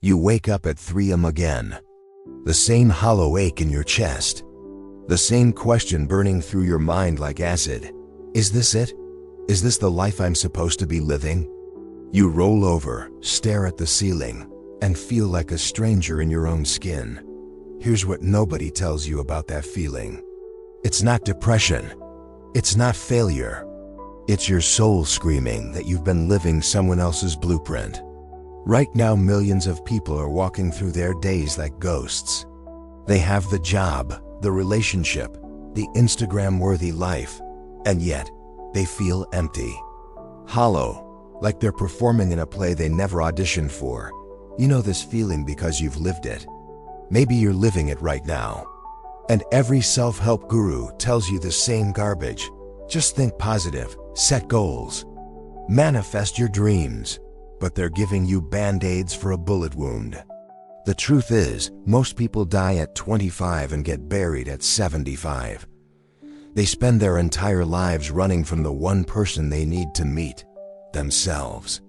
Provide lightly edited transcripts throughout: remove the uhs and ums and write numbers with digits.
You wake up at 3 a.m. again. The same hollow ache in your chest. The same question burning through your mind like acid. Is this it? Is this the life I'm supposed to be living? You roll over, stare at the ceiling, and feel like a stranger in your own skin. Here's what nobody tells you about that feeling. It's not depression. It's not failure. It's your soul screaming that you've been living someone else's blueprint. Right now, millions of people are walking through their days like ghosts. They have the job, the relationship, the Instagram-worthy life, and yet they feel empty. Hollow, like they're performing in a play they never auditioned for. You know this feeling because you've lived it. Maybe you're living it right now. And every self-help guru tells you the same garbage. Just think positive, set goals, manifest your dreams, but they're giving you band-aids for a bullet wound. The truth is, most people die at 25 and get buried at 75. They spend their entire lives running from the one person they need to meet, themselves.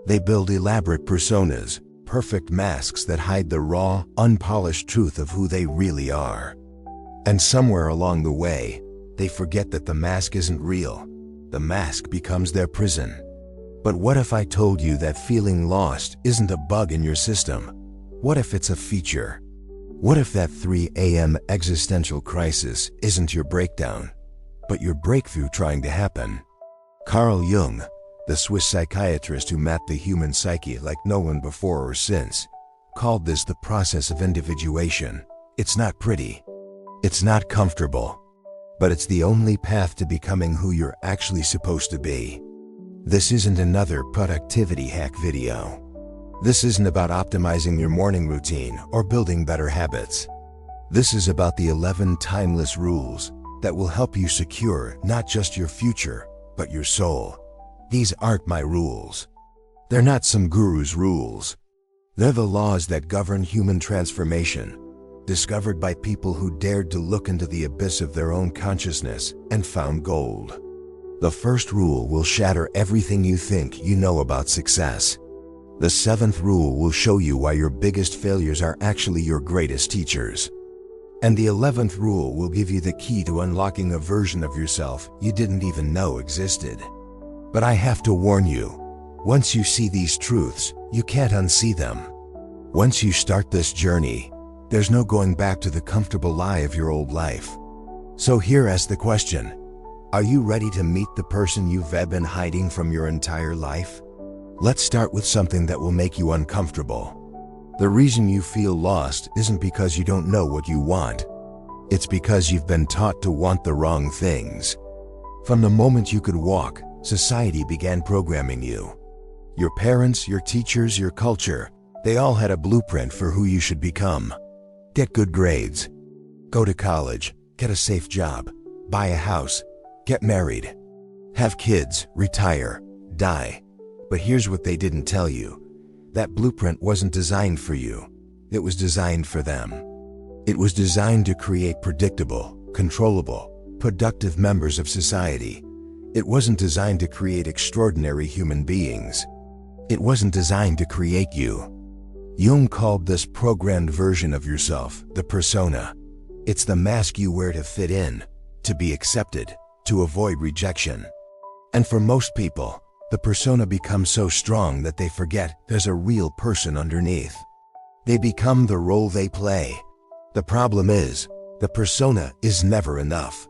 They build elaborate personas, perfect masks that hide the raw, unpolished truth of who they really are. And somewhere along the way, they forget that the mask isn't real. The mask becomes their prison. But what if I told you that feeling lost isn't a bug in your system? What if it's a feature? What if that 3 a.m. existential crisis isn't your breakdown, but your breakthrough trying to happen? Carl Jung, the Swiss psychiatrist who mapped the human psyche like no one before or since, called this the process of individuation. It's not pretty. It's not comfortable. But it's the only path to becoming who you're actually supposed to be. This isn't another productivity hack video. This isn't about optimizing your morning routine or building better habits. This is about the 11 timeless rules that will help you secure not just your future, but your soul. These aren't my rules. They're not some guru's rules. They're the laws that govern human transformation, discovered by people who dared to look into the abyss of their own consciousness and found gold. The first rule will shatter everything you think you know about success. The 7th rule will show you why your biggest failures are actually your greatest teachers. And the 11th rule will give you the key to unlocking a version of yourself you didn't even know existed. But I have to warn you, once you see these truths, you can't unsee them. Once you start this journey, there's no going back to the comfortable lie of your old life. So here asks the question, are you ready to meet the person you've been hiding from your entire life? Let's start with something that will make you uncomfortable. The reason you feel lost isn't because you don't know what you want. It's because you've been taught to want the wrong things. From the moment you could walk, society began programming you. Your parents, your teachers, your culture, they all had a blueprint for who you should become. Get good grades. Go to college. Get a safe job. Buy a house. Get married. Have kids. Retire. Die. But here's what they didn't tell you. That blueprint wasn't designed for you. It was designed for them. It was designed to create predictable, controllable, productive members of society. It wasn't designed to create extraordinary human beings. It wasn't designed to create you. Jung called this programmed version of yourself the persona. It's the mask you wear to fit in, to be accepted, to avoid rejection. And for most people, the persona becomes so strong that they forget there's a real person underneath. They become the role they play. The problem is, the persona is never enough.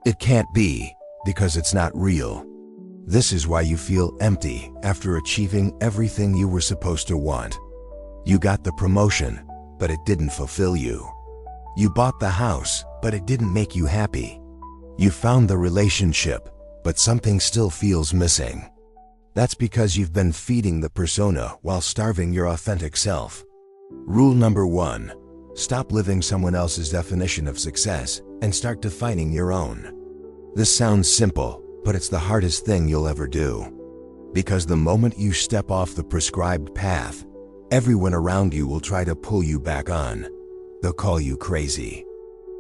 It can't be, because it's not real. This is why you feel empty after achieving everything you were supposed to want. You got the promotion, but it didn't fulfill you. You bought the house, but it didn't make you happy. You found the relationship, but something still feels missing. That's because you've been feeding the persona while starving your authentic self. Rule number 1, stop living someone else's definition of success and start defining your own. This sounds simple, but it's the hardest thing you'll ever do. Because the moment you step off the prescribed path, everyone around you will try to pull you back on. They'll call you crazy.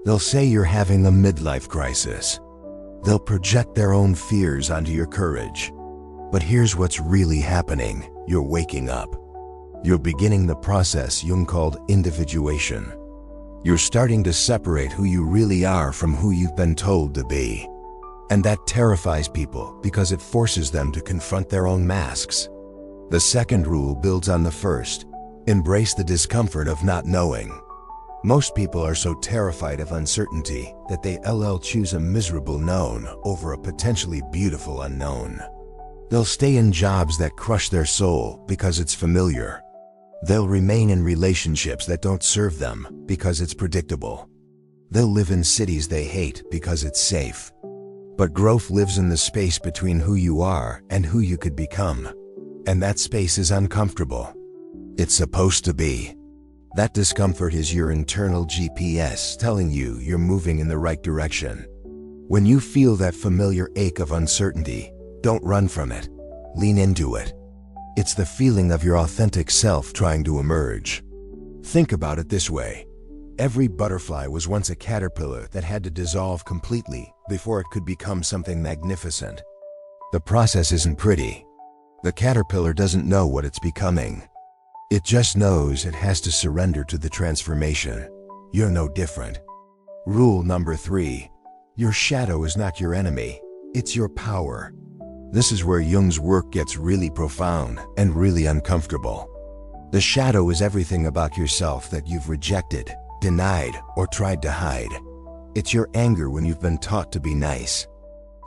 They'll say you're having a midlife crisis. They'll project their own fears onto your courage. But here's what's really happening. You're waking up. You're beginning the process Jung called individuation. You're starting to separate who you really are from who you've been told to be. And that terrifies people because it forces them to confront their own masks. The second rule builds on the first. Embrace the discomfort of not knowing. Most people are so terrified of uncertainty that they choose a miserable known over a potentially beautiful unknown. They'll stay in jobs that crush their soul because it's familiar. They'll remain in relationships that don't serve them because it's predictable. They'll live in cities they hate because it's safe. But growth lives in the space between who you are and who you could become. And that space is uncomfortable. It's supposed to be. That discomfort is your internal GPS telling you you're moving in the right direction. When you feel that familiar ache of uncertainty, don't run from it. Lean into it. It's the feeling of your authentic self trying to emerge. Think about it this way. Every butterfly was once a caterpillar that had to dissolve completely before it could become something magnificent. The process isn't pretty. The caterpillar doesn't know what it's becoming. It just knows it has to surrender to the transformation. You're no different. Rule number 3. Your shadow is not your enemy. It's your power. This is where Jung's work gets really profound and really uncomfortable. The shadow is everything about yourself that you've rejected, denied, or tried to hide. It's your anger when you've been taught to be nice.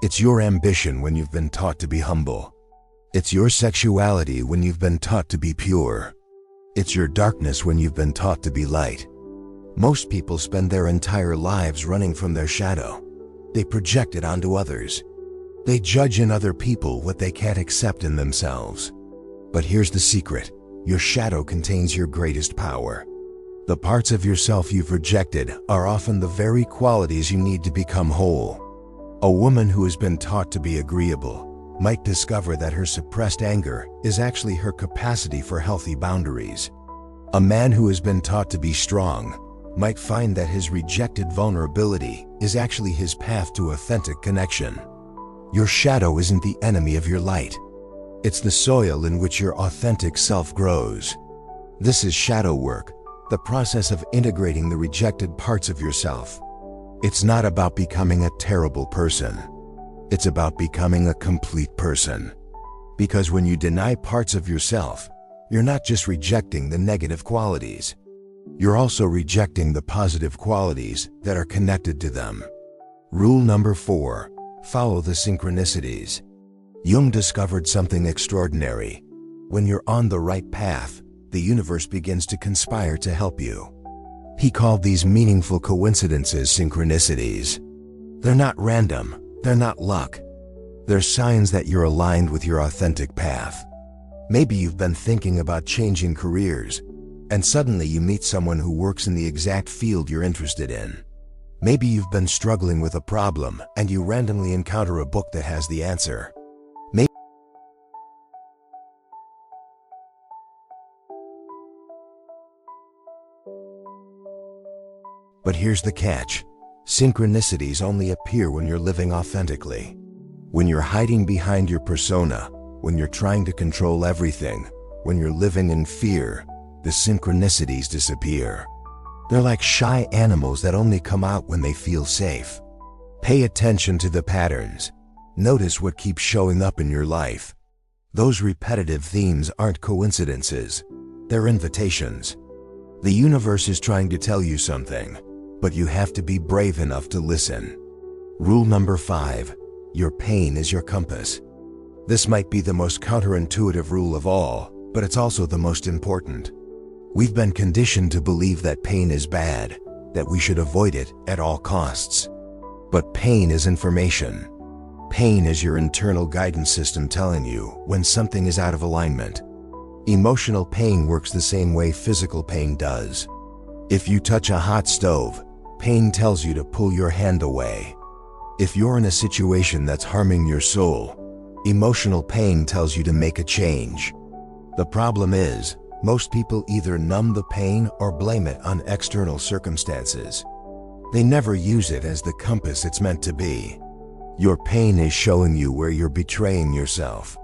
It's your ambition when you've been taught to be humble. It's your sexuality when you've been taught to be pure. It's your darkness when you've been taught to be light. Most people spend their entire lives running from their shadow. They project it onto others. They judge in other people what they can't accept in themselves. But here's the secret. Your shadow contains your greatest power. The parts of yourself you've rejected are often the very qualities you need to become whole. A woman who has been taught to be agreeable might discover that her suppressed anger is actually her capacity for healthy boundaries. A man who has been taught to be strong might find that his rejected vulnerability is actually his path to authentic connection. Your shadow isn't the enemy of your light. It's the soil in which your authentic self grows. This is shadow work, the process of integrating the rejected parts of yourself. It's not about becoming a terrible person. It's about becoming a complete person. Because when you deny parts of yourself, you're not just rejecting the negative qualities. You're also rejecting the positive qualities that are connected to them. Rule number 4. Follow the synchronicities. Jung discovered something extraordinary. When you're on the right path, the universe begins to conspire to help you. He called these meaningful coincidences synchronicities. They're not random. They're not luck. They're signs that you're aligned with your authentic path. Maybe you've been thinking about changing careers, and suddenly you meet someone who works in the exact field you're interested in. Maybe you've been struggling with a problem, and you randomly encounter a book that has the answer. But here's the catch. Synchronicities only appear when you're living authentically. When you're hiding behind your persona, when you're trying to control everything, when you're living in fear, the synchronicities disappear. They're like shy animals that only come out when they feel safe. Pay attention to the patterns. Notice what keeps showing up in your life. Those repetitive themes aren't coincidences. They're invitations. The universe is trying to tell you something, but you have to be brave enough to listen. Rule number 5. Your pain is your compass. This might be the most counterintuitive rule of all, but it's also the most important. We've been conditioned to believe that pain is bad, that we should avoid it at all costs. But pain is information. Pain is your internal guidance system telling you when something is out of alignment. Emotional pain works the same way physical pain does. If you touch a hot stove, pain tells you to pull your hand away. If you're in a situation that's harming your soul, emotional pain tells you to make a change. The problem is, most people either numb the pain or blame it on external circumstances. They never use it as the compass it's meant to be. Your pain is showing you where you're betraying yourself,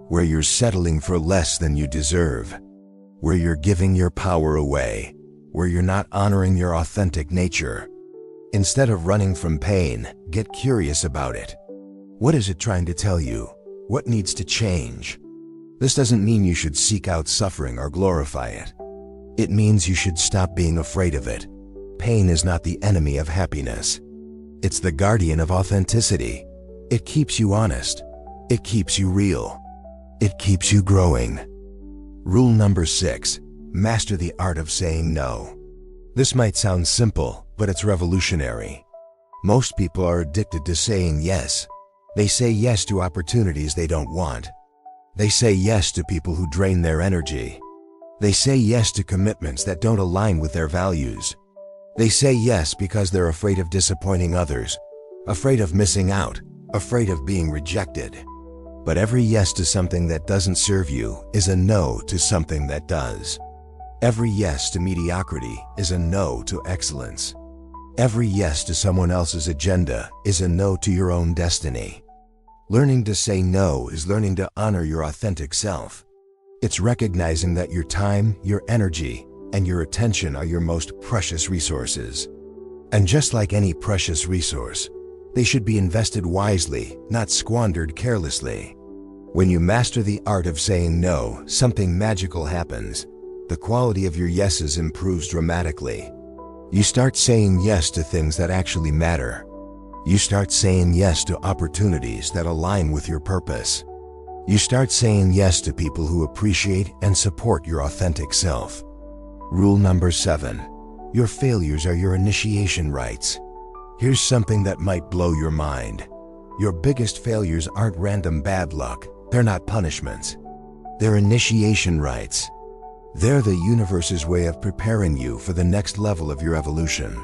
where you're settling for less than you deserve. where you're giving your power away, where you're not honoring your authentic nature. Instead of running from pain, get curious about it. What is it trying to tell you? What needs to change? This doesn't mean you should seek out suffering or glorify it. It means you should stop being afraid of it. Pain is not the enemy of happiness. It's the guardian of authenticity. It keeps you honest. It keeps you real. It keeps you growing. Rule number 6, master the art of saying no. This might sound simple, but it's revolutionary. Most people are addicted to saying yes. They say yes to opportunities they don't want. They say yes to people who drain their energy. They say yes to commitments that don't align with their values. They say yes because they're afraid of disappointing others, afraid of missing out, afraid of being rejected. But every yes to something that doesn't serve you is a no to something that does. Every yes to mediocrity is a no to excellence. Every yes to someone else's agenda is a no to your own destiny. Learning to say no is learning to honor your authentic self. It's recognizing that your time, your energy, and your attention are your most precious resources. And just like any precious resource, they should be invested wisely, not squandered carelessly. When you master the art of saying no, something magical happens. The quality of your yeses improves dramatically. You start saying yes to things that actually matter. You start saying yes to opportunities that align with your purpose. You start saying yes to people who appreciate and support your authentic self. Rule number 7. Your failures are your initiation rites. Here's something that might blow your mind. Your biggest failures aren't random bad luck. They're not punishments. They're initiation rites. They're the universe's way of preparing you for the next level of your evolution.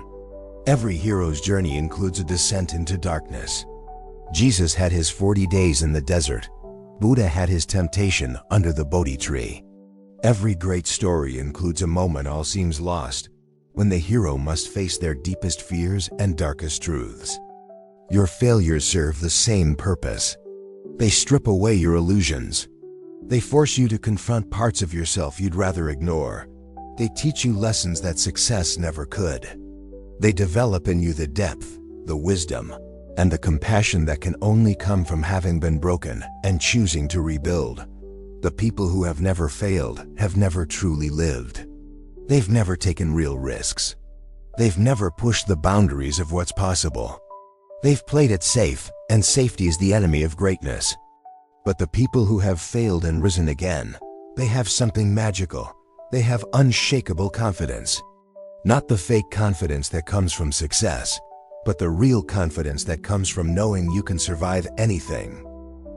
Every hero's journey includes a descent into darkness. Jesus had his 40 days in the desert. Buddha had his temptation under the Bodhi tree. Every great story includes a moment all seems lost, when the hero must face their deepest fears and darkest truths. Your failures serve the same purpose. They strip away your illusions. They force you to confront parts of yourself you'd rather ignore. They teach you lessons that success never could. They develop in you the depth, the wisdom, and the compassion that can only come from having been broken and choosing to rebuild. The people who have never failed have never truly lived. They've never taken real risks. They've never pushed the boundaries of what's possible. They've played it safe, and safety is the enemy of greatness. But the people who have failed and risen again, they have something magical. They have unshakable confidence. Not the fake confidence that comes from success, but the real confidence that comes from knowing you can survive anything.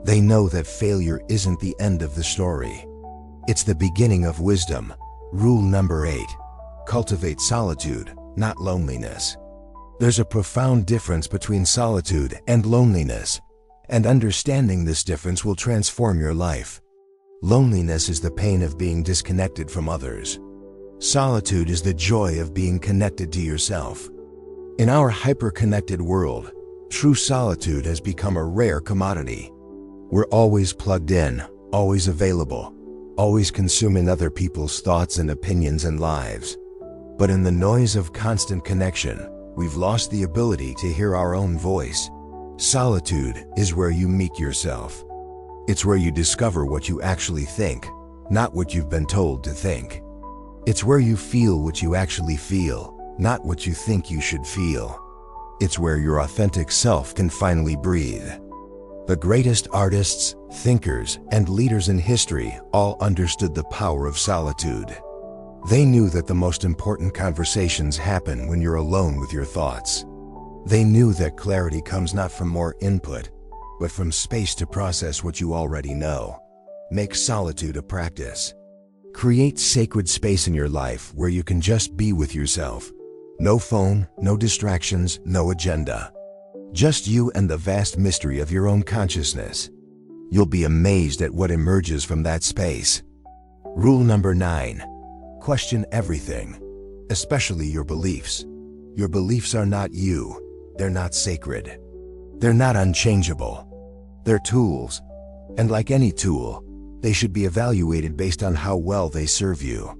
They know that failure isn't the end of the story. It's the beginning of wisdom. Rule number 8. Cultivate solitude, not loneliness. There's a profound difference between solitude and loneliness, and understanding this difference will transform your life. Loneliness is the pain of being disconnected from others. Solitude is the joy of being connected to yourself. In our hyper-connected world, true solitude has become a rare commodity. We're always plugged in, always available, always consuming other people's thoughts and opinions and lives. But in the noise of constant connection, we've lost the ability to hear our own voice. Solitude is where you meet yourself. It's where you discover what you actually think, not what you've been told to think. It's where you feel what you actually feel, not what you think you should feel. It's where your authentic self can finally breathe. The greatest artists, thinkers, and leaders in history all understood the power of solitude. They knew that the most important conversations happen when you're alone with your thoughts. They knew that clarity comes not from more input, but from space to process what you already know. Make solitude a practice. Create sacred space in your life where you can just be with yourself. No phone, no distractions, no agenda. Just you and the vast mystery of your own consciousness. You'll be amazed at what emerges from that space. Rule number 9. Question everything, especially your beliefs. Your beliefs are not you. They're not sacred. They're not unchangeable. They're tools. And like any tool, They should be evaluated based on how well they serve you.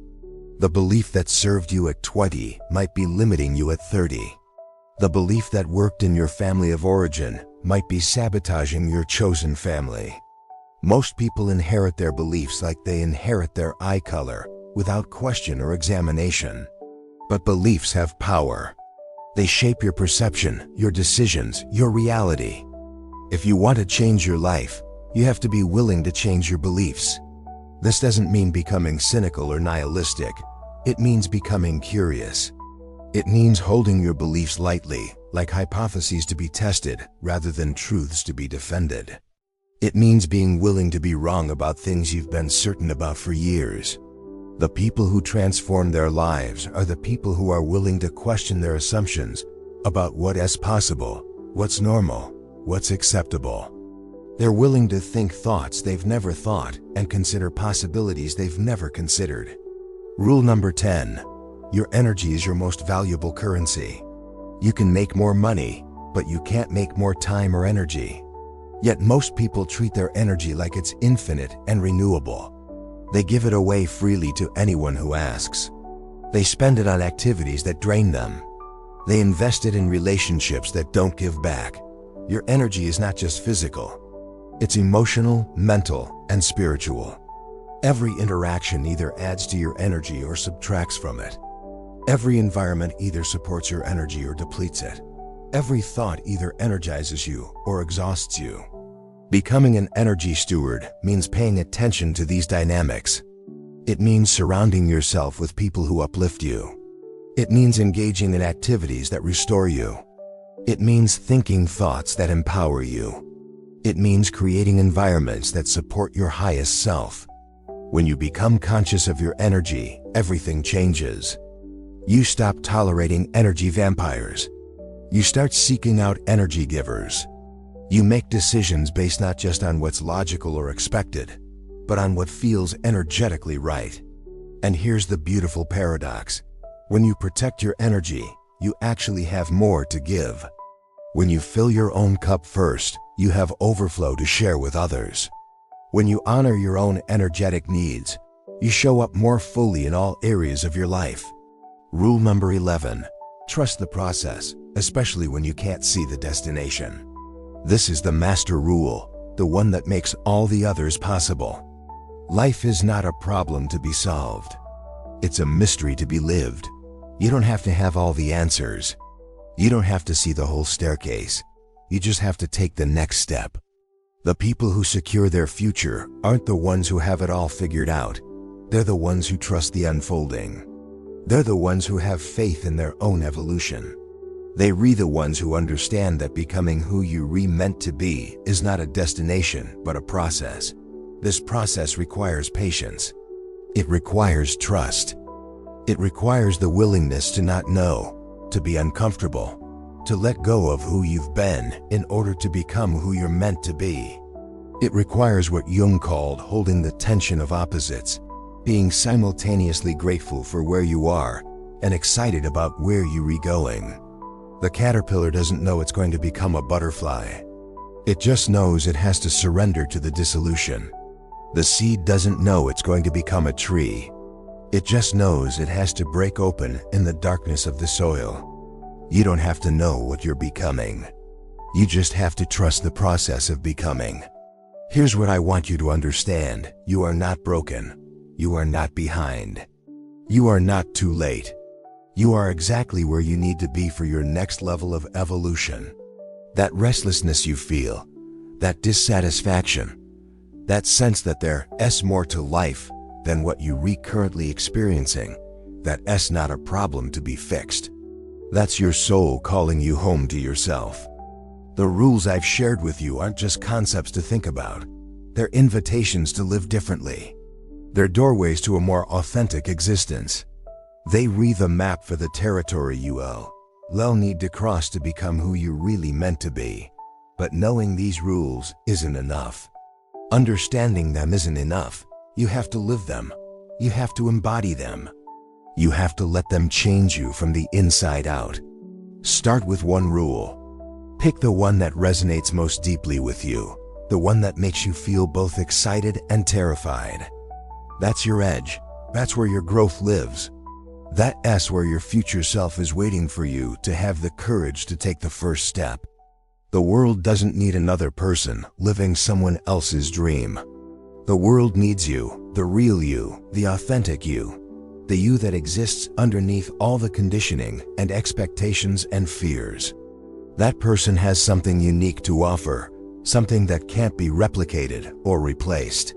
The belief that served you at 20 might be limiting you at 30. The belief that worked in your family of origin might be sabotaging your chosen family. Most people inherit their beliefs like they inherit their eye color, without question or examination. But beliefs have power. They shape your perception, your decisions, your reality. If you want to change your life, you have to be willing to change your beliefs. This doesn't mean becoming cynical or nihilistic. It means becoming curious. It means holding your beliefs lightly, like hypotheses to be tested rather than truths to be defended. It means being willing to be wrong about things you've been certain about for years. The people who transform their lives are the people who are willing to question their assumptions about what is possible, what's normal, what's acceptable. They're willing to think thoughts they've never thought and consider possibilities they've never considered. Rule number 10. Your energy is your most valuable currency. You can make more money, but you can't make more time or energy. Yet most people treat their energy like it's infinite and renewable. They give it away freely to anyone who asks. They spend it on activities that drain them. They invest it in relationships that don't give back. Your energy is not just physical. It's emotional, mental, and spiritual. Every interaction either adds to your energy or subtracts from it. Every environment either supports your energy or depletes it. Every thought either energizes you or exhausts you. Becoming an energy steward means paying attention to these dynamics. It means surrounding yourself with people who uplift you. It means engaging in activities that restore you. It means thinking thoughts that empower you. It means creating environments that support your highest self. When you become conscious of your energy, everything changes. You stop tolerating energy vampires. You start seeking out energy givers. You make decisions based not just on what's logical or expected, but on what feels energetically right. And here's the beautiful paradox. When you protect your energy, you actually have more to give. When you fill your own cup first, you have overflow to share with others. When you honor your own energetic needs, you show up more fully in all areas of your life. Rule number 11. Trust the process, especially when you can't see the destination. This is the master rule, the one that makes all the others possible. Life is not a problem to be solved. It's a mystery to be lived. You don't have to have all the answers. You don't have to see the whole staircase. You just have to take the next step. The people who secure their future aren't the ones who have it all figured out. They're the ones who trust the unfolding. They're the ones who have faith in their own evolution. They're the ones who understand that becoming who you meant to be is not a destination, but a process. This process requires patience. It requires trust. It requires the willingness to not know, to be uncomfortable, to let go of who you've been in order to become who you're meant to be. It requires what Jung called holding the tension of opposites, being simultaneously grateful for where you are and excited about where you're going. The caterpillar doesn't know it's going to become a butterfly. It just knows it has to surrender to the dissolution. The seed doesn't know it's going to become a tree. It just knows it has to break open in the darkness of the soil. You don't have to know what you're becoming. You just have to trust the process of becoming. Here's what I want you to understand. You are not broken. You are not behind. You are not too late. You are exactly where you need to be for your next level of evolution. That restlessness you feel, that dissatisfaction, that sense that there's more to life than what you're currently experiencing, that's not a problem to be fixed. That's your soul calling you home to yourself. The rules I've shared with you aren't just concepts to think about. They're invitations to live differently. They're doorways to a more authentic existence. They the map for the territory you'll need to cross to become who you're really meant to be. But knowing these rules isn't enough. Understanding them isn't enough. You have to live them. You have to embody them. You have to let them change you from the inside out. Start with one rule. Pick the one that resonates most deeply with you. The one that makes you feel both excited and terrified. That's your edge. That's where your growth lives. That's where your future self is waiting for you to have the courage to take the first step. The world doesn't need another person living someone else's dream. The world needs you, the real you, the authentic you, the you that exists underneath all the conditioning and expectations and fears. That person has something unique to offer, something that can't be replicated or replaced.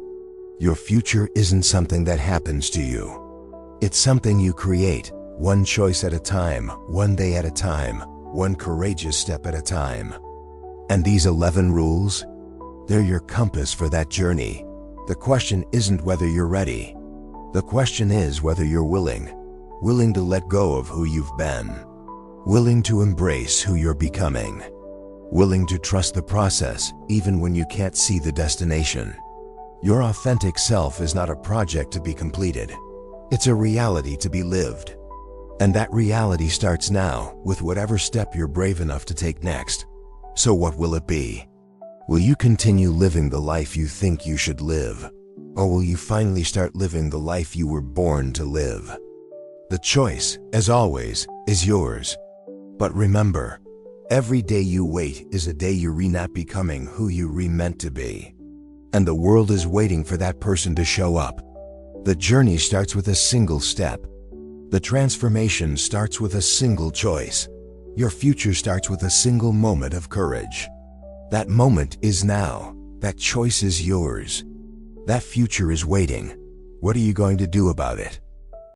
Your future isn't something that happens to you. It's something you create, one choice at a time, one day at a time, one courageous step at a time. And these 11 rules? They're your compass for that journey. The question isn't whether you're ready. The question is whether you're willing to let go of who you've been, willing to embrace who you're becoming, willing to trust the process even when you can't see the destination. Your authentic self is not a project to be completed. It's a reality to be lived. And that reality starts now with whatever step you're brave enough to take next. So what will it be? Will you continue living the life you think you should live? Or will you finally start living the life you were born to live? The choice, as always, is yours. But remember, every day you wait is a day you're not becoming who you meant to be. And the world is waiting for that person to show up. The journey starts with a single step. The transformation starts with a single choice. Your future starts with a single moment of courage. That moment is now. That choice is yours. That future is waiting. What are you going to do about it?